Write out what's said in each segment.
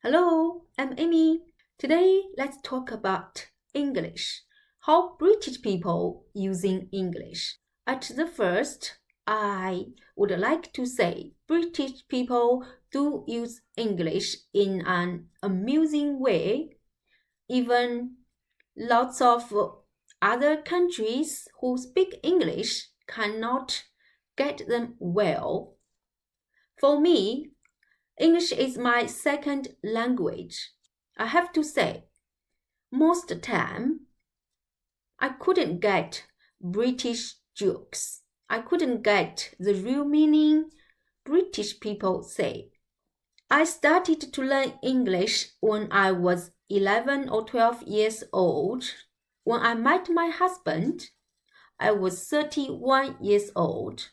Hello, I'm Amy. Today, let's talk about English. How British people using English. At the first, I would like to say British people do use English in an amusing way. Even lots of other countries who speak English cannot get them well. For me, English is my second language. I have to say, most time I couldn't get British jokes. I couldn't get the real meaning British people say. I started to learn English when I was 11 or 12 years old. When I met my husband, I was 31 years old.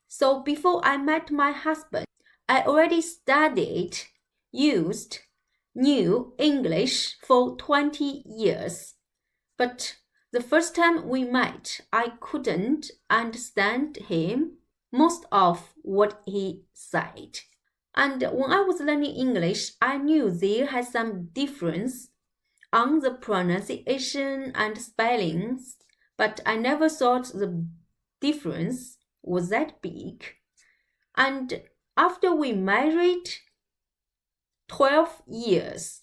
So before I met my husband, I already studied, used, knew English for 20 years. But the first time we met, I couldn't understand him, most of what he said. And when I was learning English, I knew there had some difference on the pronunciation and spellings, but I never thought the difference was that big. And after we married 12 years,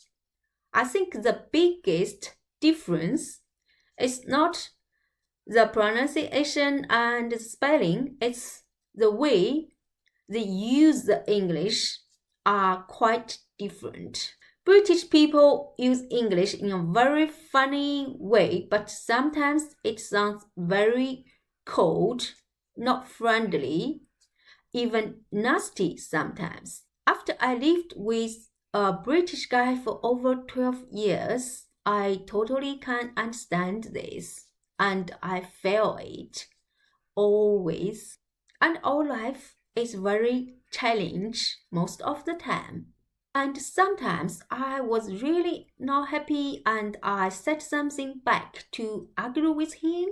I think the biggest difference is not the pronunciation and the spelling, it's the way they use the English are quite different. British people use English in a very funny way, but sometimes it sounds very cold, not friendly, even nasty sometimes. After I lived with a British guy for over 12 years, I totally can't understand this, and I feel it always. And our life is very challenging most of the time. And sometimes I was really not happy and I said something back to argue with him.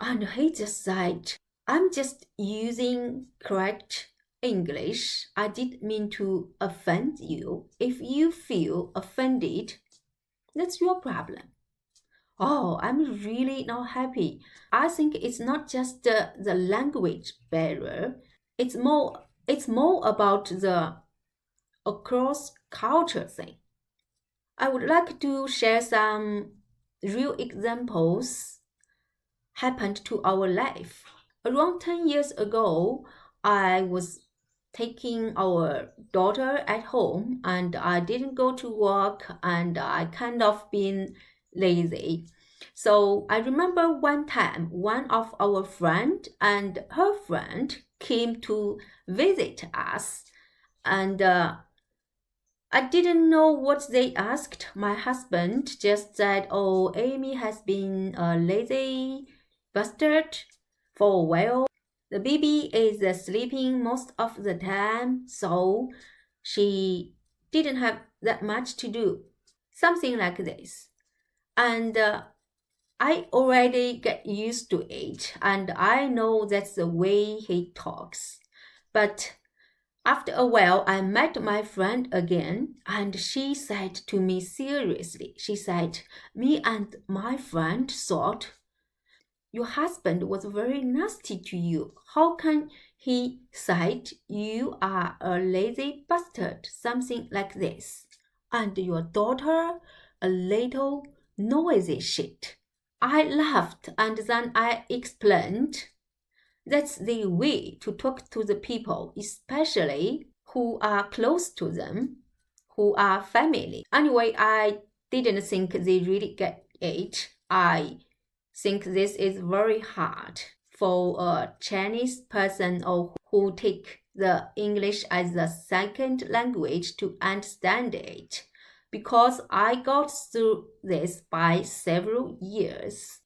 And he just said, I'm just using correct English. I didn't mean to offend you. If you feel offended, that's your problem. Oh, I'm really not happy. I think it's not just the language barrier. It's more about the across culture thing. I would like to share some real examples happened to our life. Around 10 years ago, I was taking our daughter at home and I didn't go to work and I kind of been lazy. So I remember one time one of our friend and her friend came to visit us and I didn't know what they asked. My husband just said, "Oh, Amy has been a lazy bastard for a while. The baby is sleeping most of the time, so she didn't have that much to do." Something like this. And I already get used to it, and I know that's the way he talks. But after a while, I met my friend again, and she said to me seriously, she said, "Me and my friend thought your husband was very nasty to you. How can he said you are a lazy bastard?" Something like this. "And your daughter, a little noisy shit." I laughed and then I explained that's the way to talk to the people, especially who are close to them, who are family. Anyway, I didn't think they really get it. I think this is very hard for a Chinese person or who take the English as a second language to understand it, because I got through this by several years.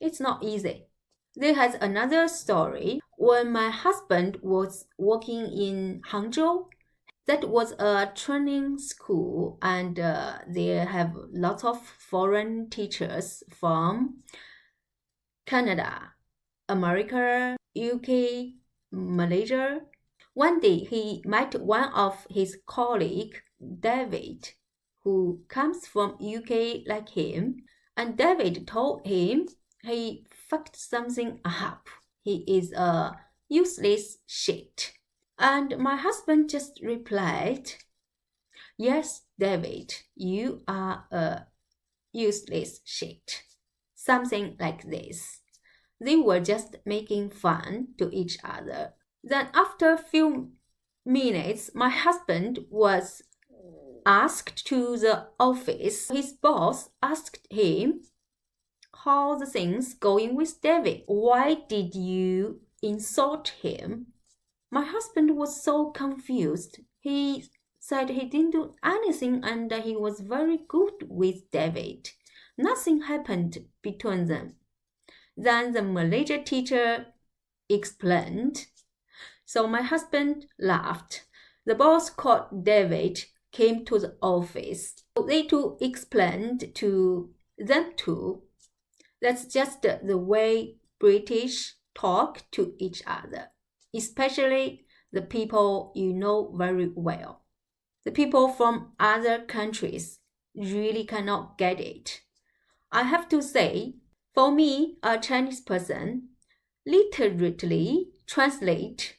It's not easy. There has another story. When my husband was working in Hangzhou, that was a training school, and they have lots of foreign teachers from Canada, America, UK, Malaysia. One day he met one of his colleagues David, who comes from UK like him, and David told him he fucked something up. He is a useless shit. And my husband just replied, "Yes, David, you are a useless shit." Something like this. They were just making fun to each other. Then after a few minutes, my husband was asked to the office. His boss asked him, "How the things going with David? Why did you insult him?" My husband was so confused. He said he didn't do anything and he was very good with David. Nothing happened between them. Then the Malaysia teacher explained. So my husband laughed. The boss called David, came to the office. They two explained to them too. That's just the way British talk to each other, especially the people you know very well. The people from other countries really cannot get it. I have to say, for me, a Chinese person, literally translate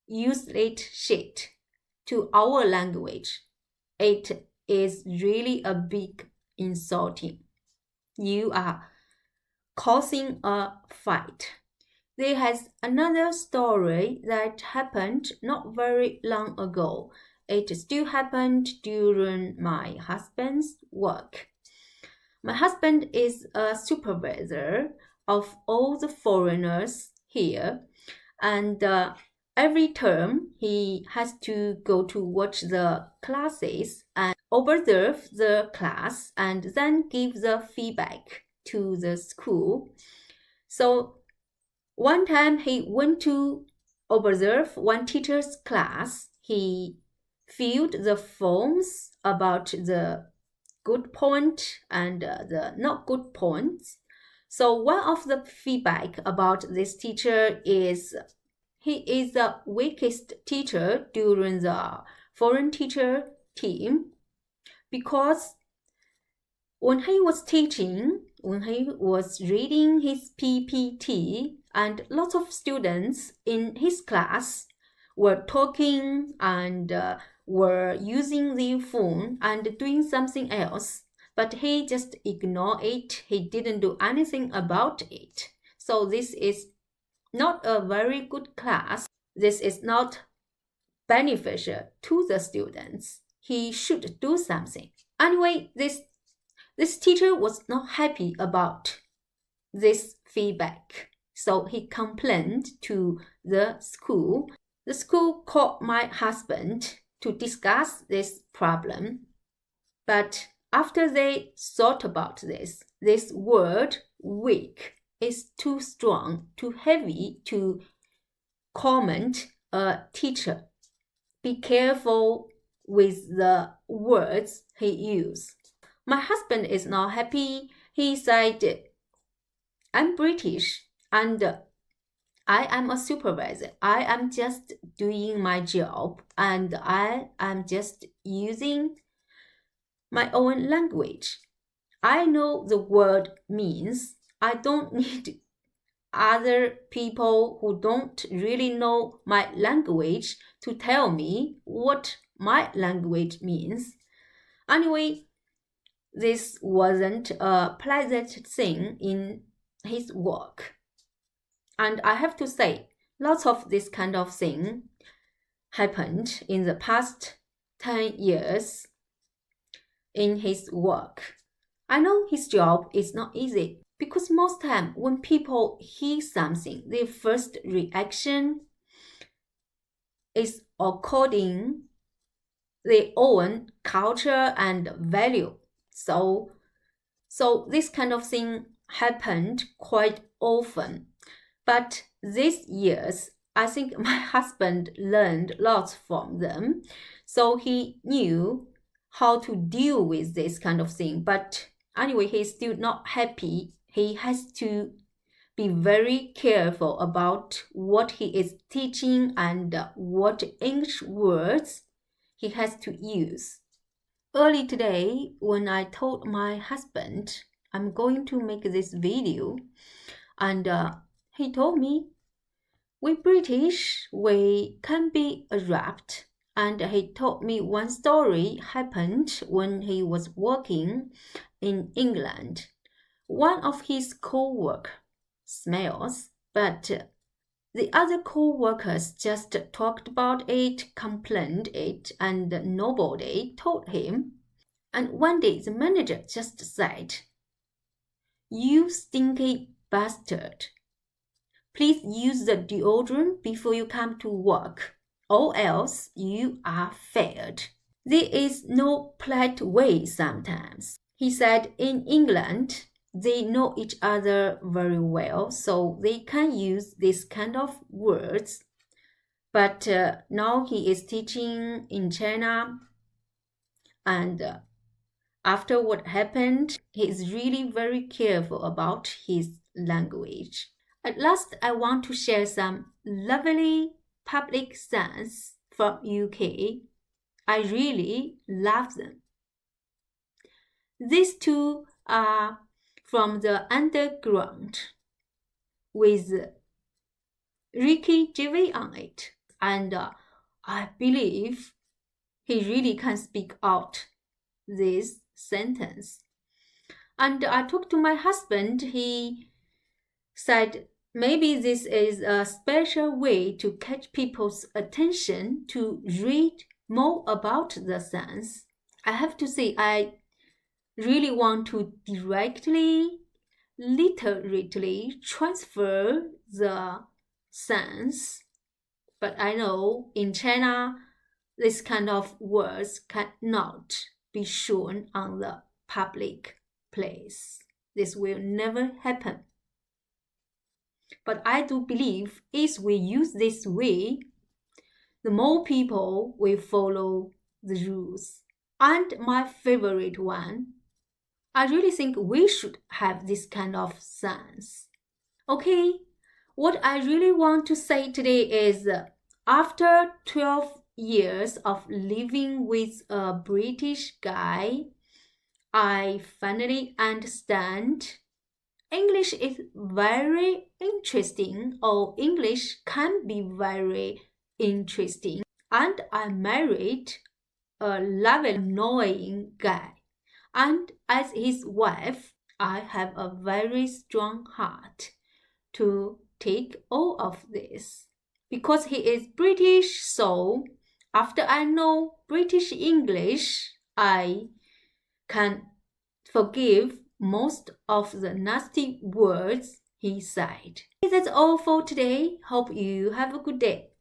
useless shit to our language. It is really a big insulting. You are causing a fight. There has another story that happened not very long ago. It still happened during my husband's work. My husband is a supervisor of all the foreigners here, and every term he has to go to watch the classes and observe the class and then give the feedback to the school. So one time he went to observe one teacher's class. He filled the forms about the good point and the not good points. So one of the feedback about this teacher is he is the weakest teacher during the foreign teacher team, because when he was teaching, when he was reading his PPT, and lots of students in his class were talking and were using their phone and doing something else, but he just ignored it. He didn't do anything about it. So this is not a very good class. This is not beneficial to the students. He should do something. Anyway, this teacher was not happy about this feedback. So he complained to the school. The school called my husband to discuss this problem. But after they thought about this word weak is too strong, too heavy to comment a teacher. Be careful with the words he used. My husband is not happy. He said, "I'm British and I am a supervisor. I am just doing my job and I am just using my own language. I know the word means. I don't need other people who don't really know my language to tell me what my language means." Anyway, this wasn't a pleasant thing in his work. And I have to say, lots of this kind of thing happened in the past 10 years in his work. I know his job is not easy, because most time when people hear something, their first reaction is according their own culture and value. So this kind of thing happened quite often. But these years, I think my husband learned lots from them. So he knew how to deal with this kind of thing. But anyway, he's still not happy. He has to be very careful about what he is teaching and what English words he has to use. Early today, when I told my husband I'm going to make this video, and he told me, we British, we can be abrupt. And he told me one story happened when he was working in England. One of his co-workers smells, but the other co-workers just talked about it, complained it, and nobody told him. And one day the manager just said, "You stinky bastard. Please use the deodorant before you come to work, or else you are fired." There is no polite way sometimes. He said in England, they know each other very well, so they can use this kind of words. But now he is teaching in China, and after what happened, he is really very careful about his language. At last, I want to share some lovely public sayings from UK. I really love them. These two are from the underground with Ricky Gervais on it, and I believe he really can speak out this sentence. And I talked to my husband. He said maybe this is a special way to catch people's attention to read more about the sense. I have to say, I really want to directly, literally transfer the sense. But I know in China, this kind of words cannot be shown on the public place. This will never happen. But I do believe if we use this way, the more people will follow the rules. And my favorite one, I really think we should have this kind of sense. Okay, what I really want to say today is after 12 years of living with a British guy, I finally understand English is very interesting, or English can be very interesting. And I married a lovely, annoying guy. And as his wife, I have a very strong heart to take all of this. Because he is British, so after I know British English, I can forgive most of the nasty words he said. That's all for today. Hope you have a good day.